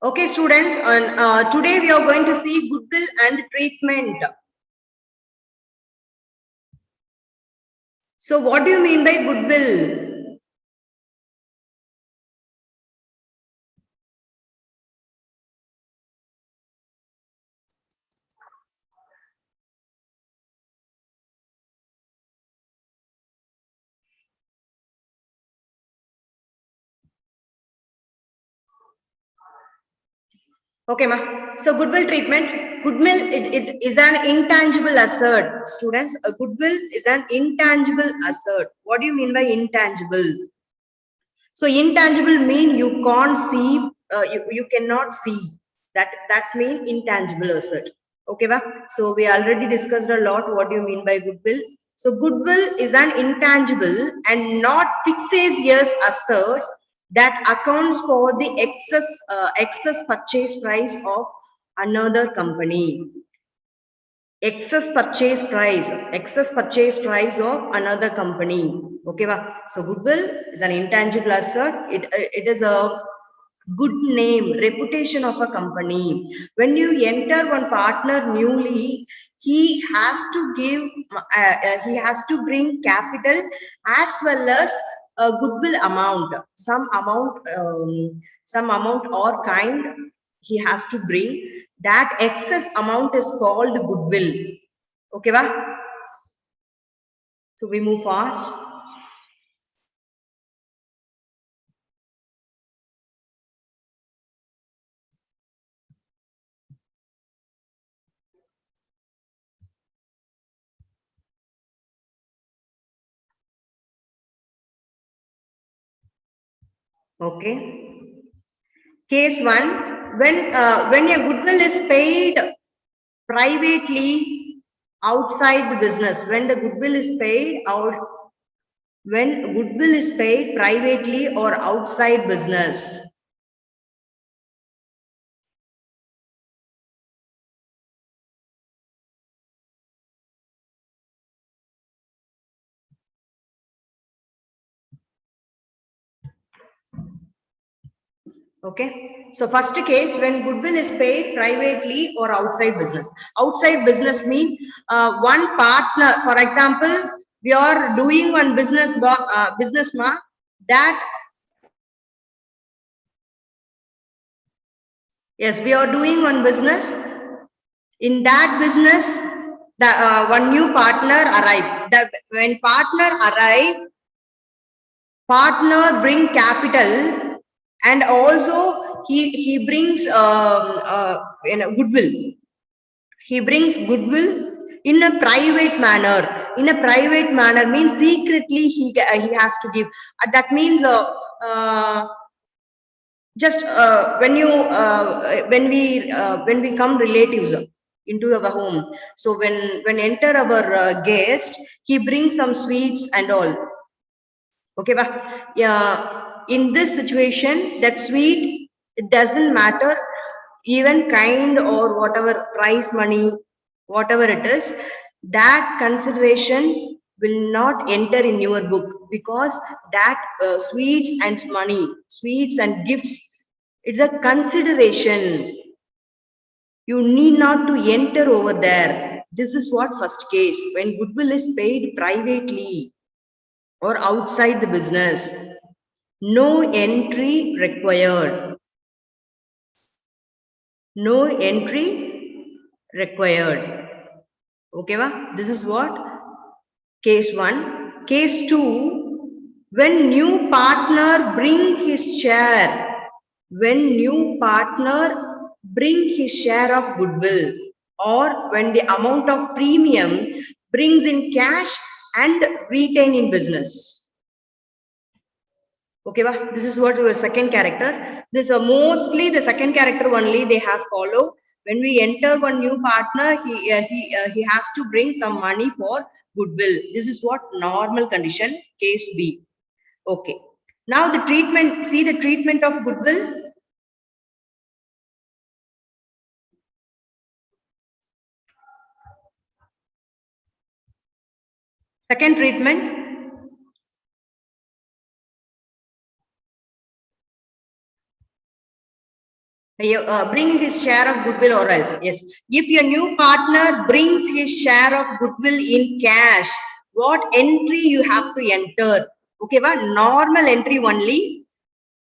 Okay, students, today we are going to see goodwill and treatment. So, what do you mean by goodwill? Okay, ma. So, goodwill treatment. Goodwill it is an intangible asset, students. A goodwill is an intangible asset. What do you mean by intangible? So, intangible mean you can't see, you cannot see. That means intangible asset. Okay, ba? So we already discussed a lot. What do you mean by goodwill? So goodwill is an intangible and not fictitious assets that accounts for the excess purchase price of another company. Excess purchase price of another company. Okay, ba? So goodwill is an intangible asset. It is a good name, reputation of a company. When you enter one partner newly, he has to bring capital as well as a goodwill amount, some amount or kind he has to bring. That excess amount is called goodwill. Okay, ba? So we move fast. Okay. Case one, when a goodwill is paid privately outside the business, when goodwill is paid privately or outside business. Okay, so first case, when goodwill is paid privately or outside business. Outside business mean one partner, for example, we are doing one business that, yes, we are doing one business. In that business, the one new partner arrived. That when partner arrive, partner bring capital, and also he brings goodwill. He brings goodwill in a private manner. In a private manner means secretly he has to give. That means just when we come relatives into our home, so when enter our guest, he brings some sweets and all. Okay, but yeah, in this situation, that sweet, it doesn't matter, even kind or whatever price money, whatever it is, that consideration will not enter in your book, because that sweets and gifts, it's a consideration. You need not to enter over there. This is what first case, when goodwill is paid privately or outside the business. No entry required. No entry required. Okay, va? This is what? Case 1. Case 2. When new partner bring his share. When new partner bring his share of goodwill, or when the amount of premium brings in cash and retain in business. Okay, this is what your second character. This mostly the second character only they have follow. When we enter one new partner, he has to bring some money for goodwill. This is what normal condition, case B. Okay. Now the treatment. See the treatment of goodwill. Second treatment. Bring his share of goodwill or else. Yes. If your new partner brings his share of goodwill in cash, what entry you have to enter? Okay, normal entry only.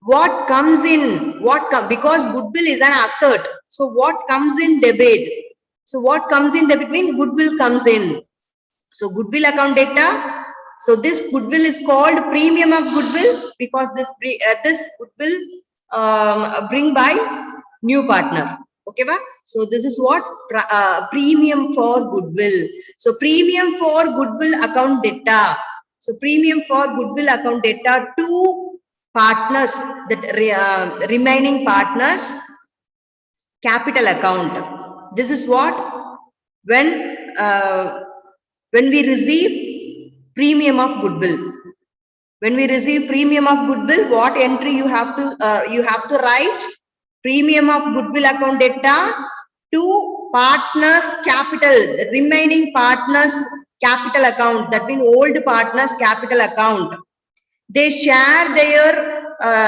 What comes in? Because goodwill is an asset. So what comes in debit? So what comes in debit means goodwill comes in. So goodwill account data. So this goodwill is called premium of goodwill because this goodwill bring by new partner. Okay, va? So this is what premium for goodwill. So premium for goodwill account data. So premium for goodwill account data to partners, that remaining partners capital account. This is what when we receive premium of goodwill. When we receive premium of goodwill, what entry you have to write? Premium of goodwill account data to partners capital, remaining partners capital account. That means old partners capital account. They shared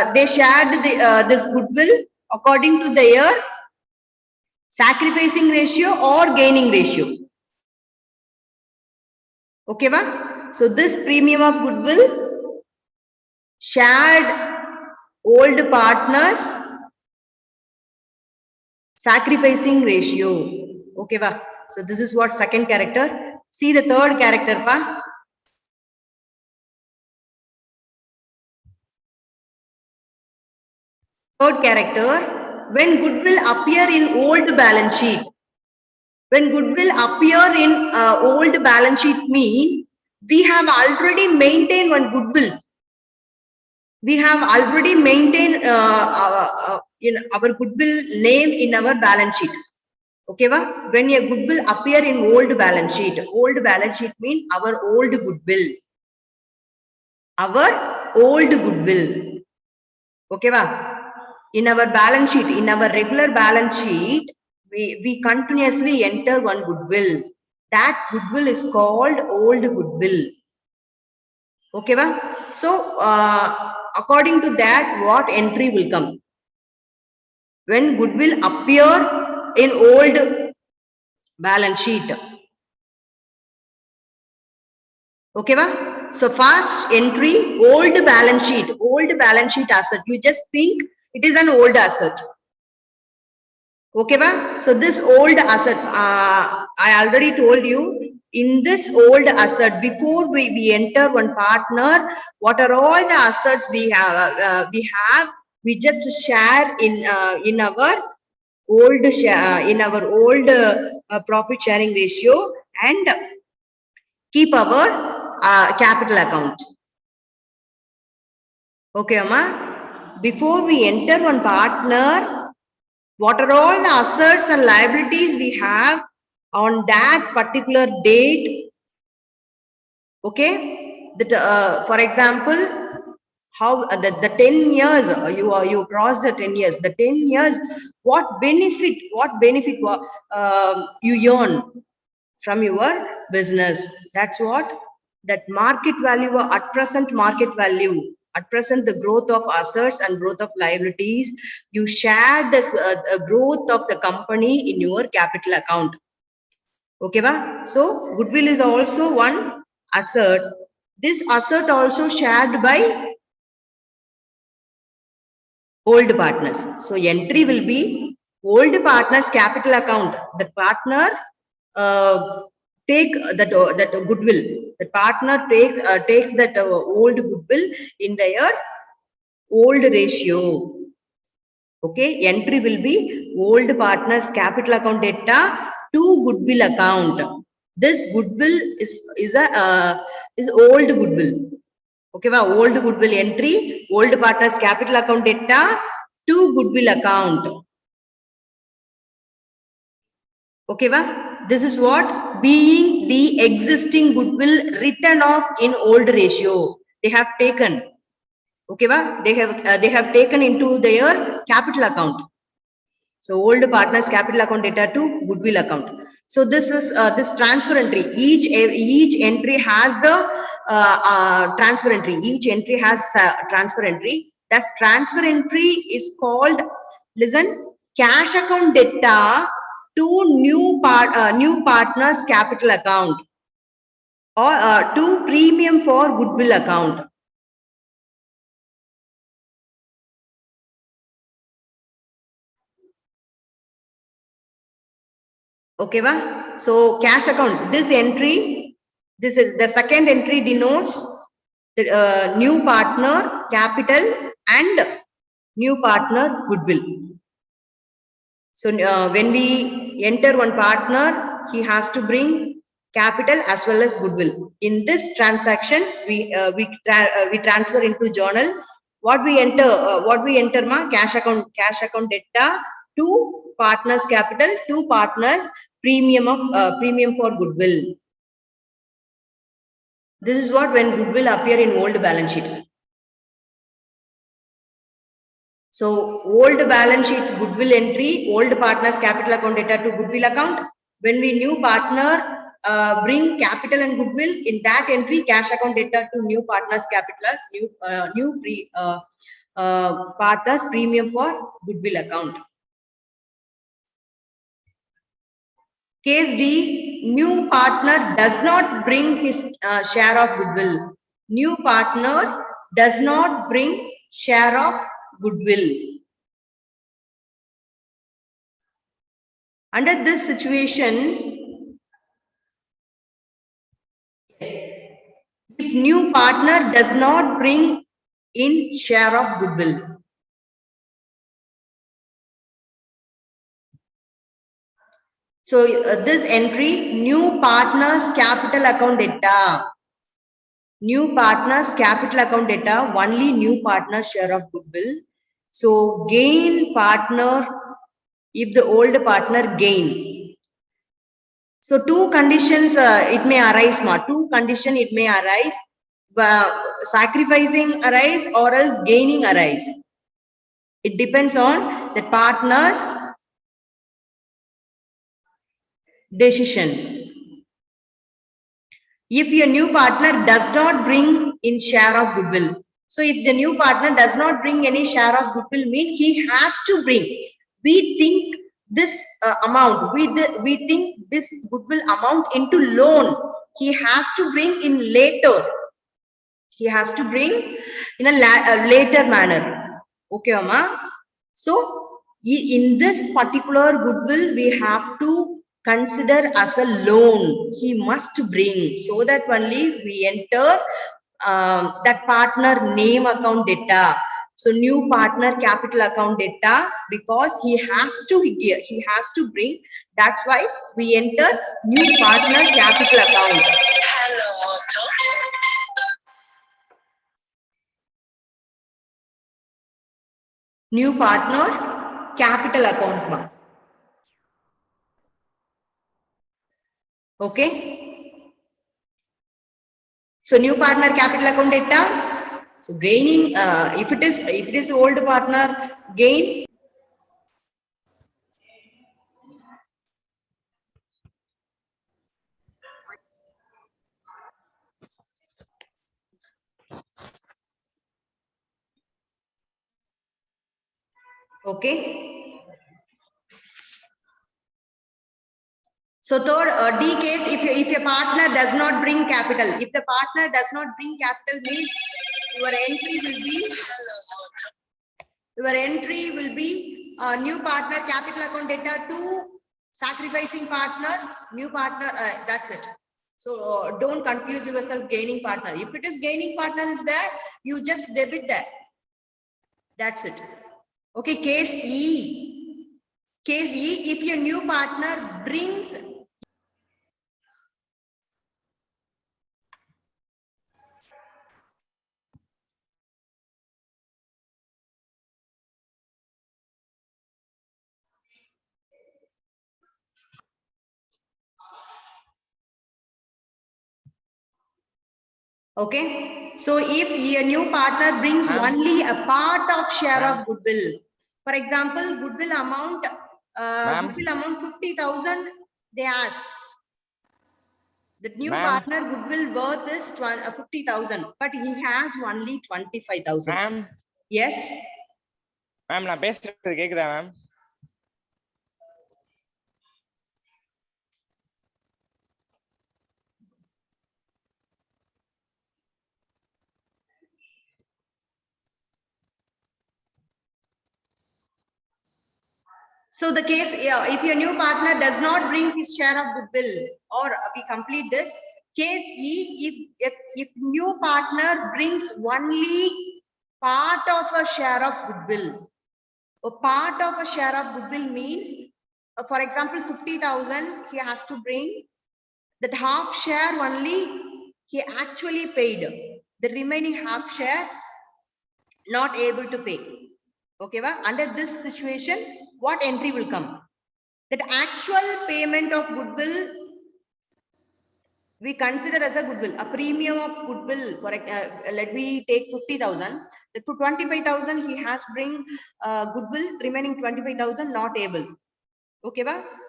this goodwill according to their sacrificing ratio or gaining ratio. Okay, va? So this premium of goodwill shared old partners sacrificing ratio. Okay, va? So this is what second character. See the third character, pa. Third character, when goodwill appear in old balance sheet. When goodwill appear in old balance sheet mean we have already maintained one goodwill. We have already maintained in our goodwill name in our balance sheet. Okay, va? When a goodwill appear in old balance sheet mean our old goodwill. Our old goodwill. Okay, va? In our balance sheet, in our regular balance sheet, we continuously enter one goodwill. That goodwill is called old goodwill. Okay, va? So according to that, what entry will come? When goodwill appear in old balance sheet. Okay, va? So first entry, old balance sheet asset. You just think it is an old asset. Okay, va? So this old asset, I already told you, in this old asset, before we enter one partner, what are all the assets we have? We just share in our old share, in our old profit sharing ratio and keep our capital account. Okay, Amma? Before we enter one partner, what are all the assets and liabilities we have on that particular date? Okay, that for example, how the 10 years you cross the 10 years. The 10 years, what benefit you earn from your business? That's what that market value at present market value. At present, the growth of assets and growth of liabilities, you share this growth of the company in your capital account. Okay, va? So goodwill is also one asset. This asset also shared by old partners. So entry will be old partners capital account. The partner take that goodwill. The partner takes that old goodwill in their old ratio. Okay, entry will be old partners capital account data to goodwill account. This goodwill is old goodwill. Okay, old goodwill entry, old partners capital account data to goodwill account. Okay, this is what being the existing goodwill written off in old ratio. They have taken. Okay, they have taken into their capital account. So old partners capital account data to goodwill account. So this is this transfer entry. Each entry has the transfer entry. Each entry has transfer entry. That transfer entry is called. Listen. cash account debtor to new partner's capital account, or to premium for goodwill account. Okay, va? So cash account, this entry, this is the second entry denotes the new partner capital and new partner goodwill. So when we enter one partner, he has to bring capital as well as goodwill. In this transaction, we transfer into journal. What we enter ma cash account debtor, two partners capital, two partners premium for goodwill. This is what when goodwill appear in old balance sheet. So old balance sheet goodwill entry, old partners capital account debtor to goodwill account. When we new partner bring capital and goodwill, in that entry cash account debtor to new partners capital, partners premium for goodwill account. Case D, new partner does not bring his share of goodwill. New partner does not bring share of goodwill. Under this situation, if new partner does not bring in share of goodwill, so this entry, new partners capital account debtor, new partners capital account debtor, only new partner share of goodwill. So gain partner, if the old partner gain. So two conditions it may arise, two condition it may arise, sacrificing arise or else gaining arise. It depends on the partner's decision. If your new partner does not bring in share of goodwill, so if the new partner does not bring any share of goodwill, mean he has to bring. We think this amount, we think this goodwill amount into loan. He has to bring in later. He has to bring in a later manner. Okay, Amma. So in this particular goodwill, we have to consider as a loan. He must bring, so that only we enter that partner name account data. So new partner capital account data, because he has to bring. That's why we enter new partner capital account. Hello. New partner capital account. Okay. So new partner capital account data. So gaining, if it is old partner gain. Okay. So third D case, if your partner does not bring capital, if the partner does not bring capital, means your entry will be new partner capital account data to sacrificing partner, new partner. That's it. So don't confuse yourself gaining partner. If it is gaining partner is there, you just debit that. That's it. Okay, case E. Case E, if your new partner brings okay. So if a new partner brings only a part of share of goodwill, for example, goodwill amount 50,000, they ask. The new partner goodwill worth is 50,000, but he has only 25,000. Yes. Ma'am, நான் பேசுறது கேக்குதா ma'am? So the case, if your new partner does not bring his share of goodwill, or we complete this case E, if new partner brings only part of a share of goodwill. A part of a share of goodwill means, for example, 50,000 he has to bring. That half share only he actually paid. The remaining half share not able to pay. Okay, under this situation, what entry will come? That actual payment of goodwill we consider as a goodwill, a premium of goodwill. For let me take 50,000. That for 25,000 he has bring goodwill, remaining 25,000 not able. Okay,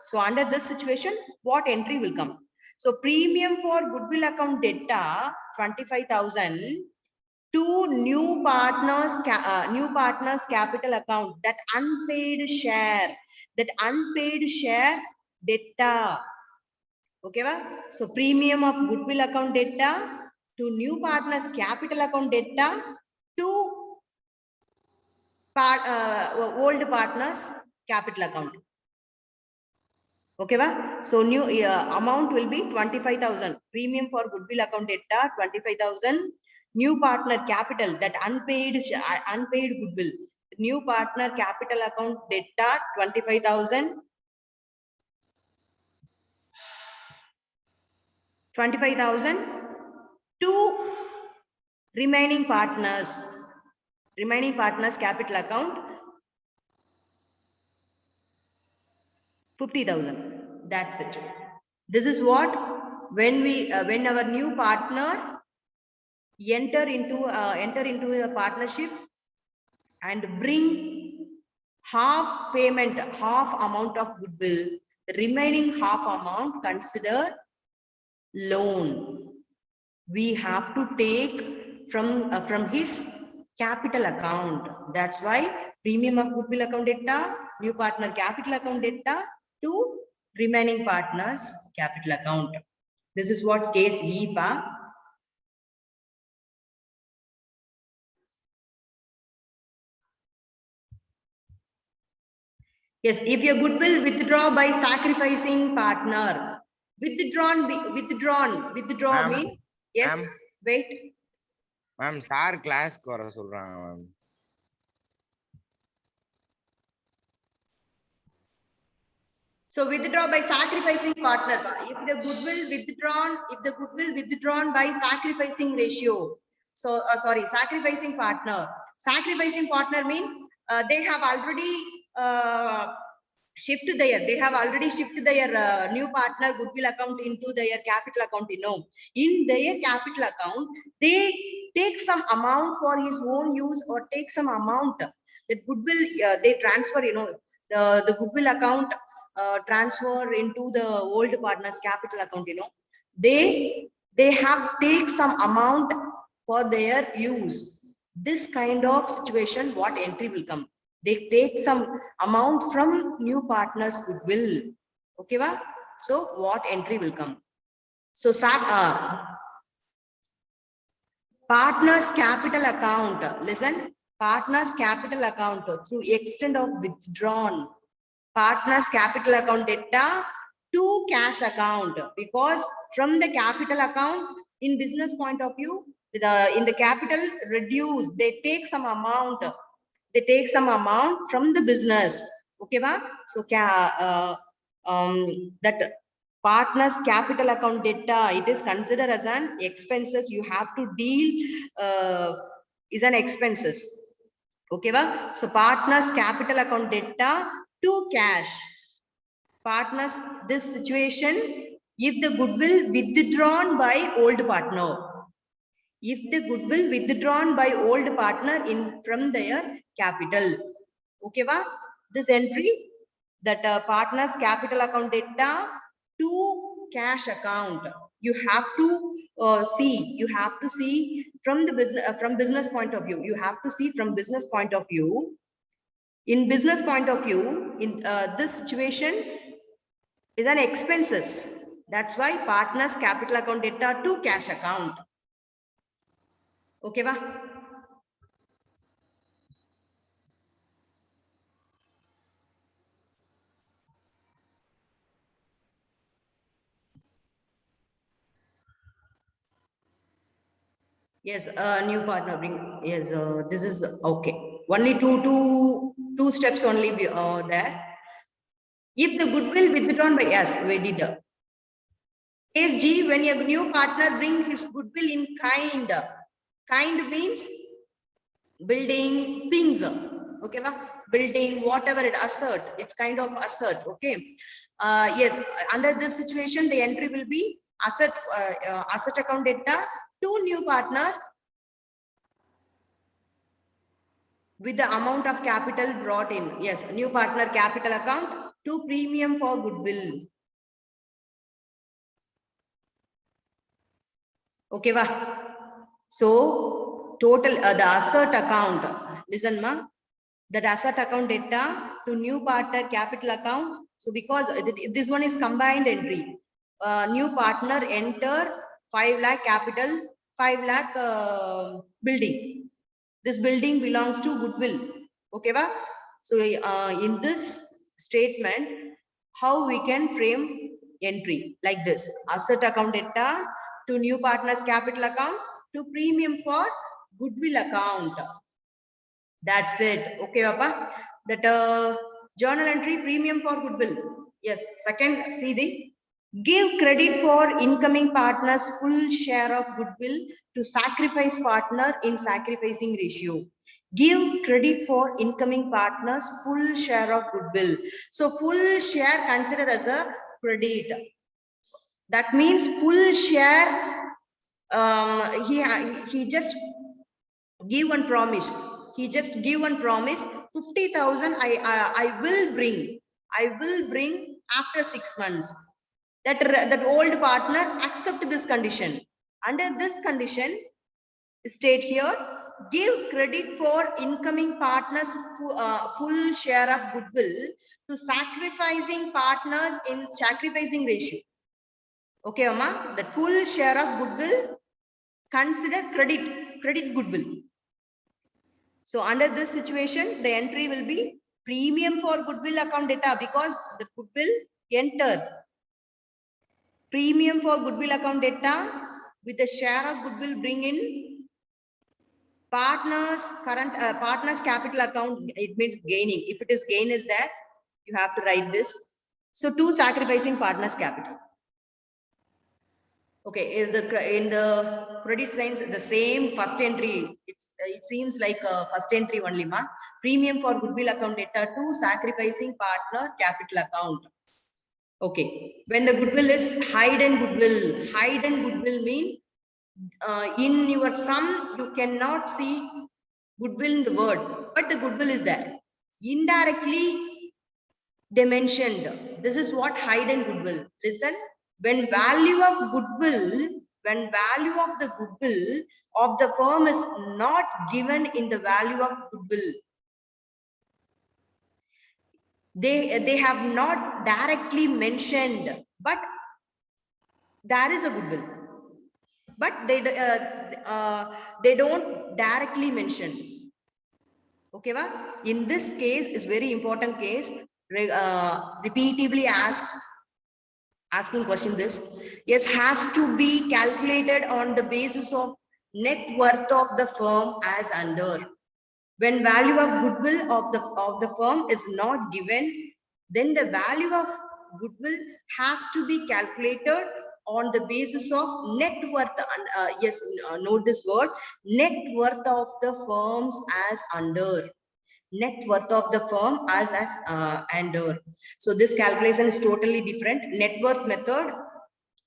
so under this situation, what entry will come? So premium for goodwill account data 25,000 to new partners capital account, that unpaid share data. Okay, so premium of goodwill account data to new partners capital account data to old partners capital account. Okay, so new amount will be 25,000. Premium for goodwill account data 25,000. New partner capital, that unpaid goodwill. New partner capital account data 25,000. 25,000 to remaining partners capital account 50,000. That's it. This is what when our new partner enter into a partnership and bring half amount of goodwill, the remaining half amount consider loan. We have to take from his capital account. That's why premium of goodwill account data, new partner capital account data to remaining partners capital account. This is what case E, pa. Yes, if your goodwill withdraw by sacrificing partner, withdrawn mean, yes, wait. Ma'am, sir class வர சொல்றாங்க ma'am. So withdraw by sacrificing partner. If the goodwill withdrawn by sacrificing ratio. So sacrificing partner. Sacrificing partner mean they have already shifted their new partner goodwill account into their capital account. In their capital account, they take some amount for his own use, or take some amount that goodwill they transfer. The goodwill account transfer into the old partners capital account. They have take some amount for their use. This kind of situation, what entry will come? They take some amount from new partners goodwill. Okay, so what entry will come? So partners capital account, listen, partners capital account through extent of withdrawn partners capital account data to cash account, because from the capital account, in business point of view, in the capital reduce, they take some amount from the business. Okay, so that partners capital account data, it is considered as an expenses. You have to deal is an expenses. Okay, so partners capital account data to cash. Partners, this situation, if the goodwill withdrawn by old partner, in from their capital. Okay, this entry, that partners capital account data to cash account, you have to see from the business point of view. You have to see from business point of view. In business point of view, in this situation is an expenses. That's why partners capital account data to cash account. Okay, Yes, new partner bring, yes, this is okay. Only two steps only there. If the goodwill withdrawn by, yes, we did. Case G, when a new partner bring his goodwill in kind. Kind means building things. Okay, building whatever it assert, it's kind of assert. Okay. Yes, under this situation, the entry will be asset asset account data to new partner with the amount of capital brought in. Yes, new partner capital account to premium for goodwill. Okay, so total the asset account. Listen, ma. That asset account data to new partner capital account. So because this one is combined entry, new partner enter 5 lakh capital, 5 lakh building. This building belongs to goodwill. Okay, va? So in this statement, how we can frame entry like this: asset account data to new partner's capital account to premium for goodwill account. That's it. Okay, Papa. That journal entry premium for goodwill. Yes. Second, see the give credit for incoming partner's full share of goodwill to sacrifice partner in sacrificing ratio. Give credit for incoming partner's full share of goodwill. So full share considered as a credit. That means full share. He just give one promise. He just give one promise. 50,000. I will bring. I will bring after 6 months. That old partner accept this condition. Under this condition, state here, give credit for incoming partners full share of goodwill to sacrificing partners in sacrificing ratio. Okay, Amma, that full share of goodwill consider credit goodwill. So under this situation, the entry will be premium for goodwill account data because the goodwill entered. Premium for goodwill account data with the share of goodwill bring in partners current partners capital account. It means gaining. If it is gain is there, you have to write this. So two sacrificing partners capital. Okay, in the credit signs, the same first entry. It seems like first entry only, ma. Premium for goodwill account data to sacrificing partner capital account. Okay, when the goodwill is hidden goodwill mean in your sum you cannot see goodwill in the word, but the goodwill is there. Indirectly they mentioned. This is what hidden goodwill. Listen. When value of goodwill, when value of the goodwill of the firm is not given in the value of goodwill, they have not directly mentioned, but there is a goodwill, but they don't directly mention. Okay, va? In this case is very important case. Repeatedly asking question this. Yes, has to be calculated on the basis of net worth of the firm as under. When value of goodwill of the firm is not given, then the value of goodwill has to be calculated on the basis of net worth. Yes, note this word, net worth of the firms as under. Net worth of the firm as under. So this calculation is totally different. Net worth method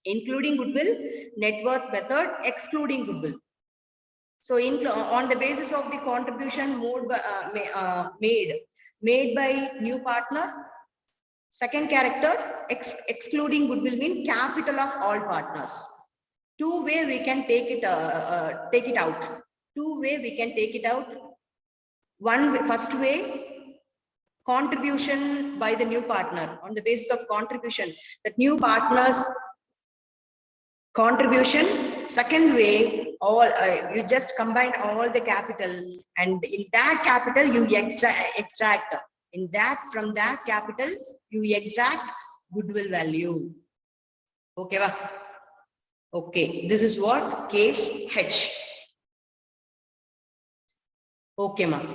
including goodwill, net worth method excluding goodwill. So on the basis of the contribution made by new partner, second character excluding goodwill mean capital of all partners. Two way we can take it out. Two way we can take it out. One way, first way, contribution by the new partner. On the basis of contribution, that new partners contribution. Second way, all you just combine all the capital, and in that capital you extract in that, from that capital you extract goodwill value. Okay, okay, this is what case H. Okay, ma'am.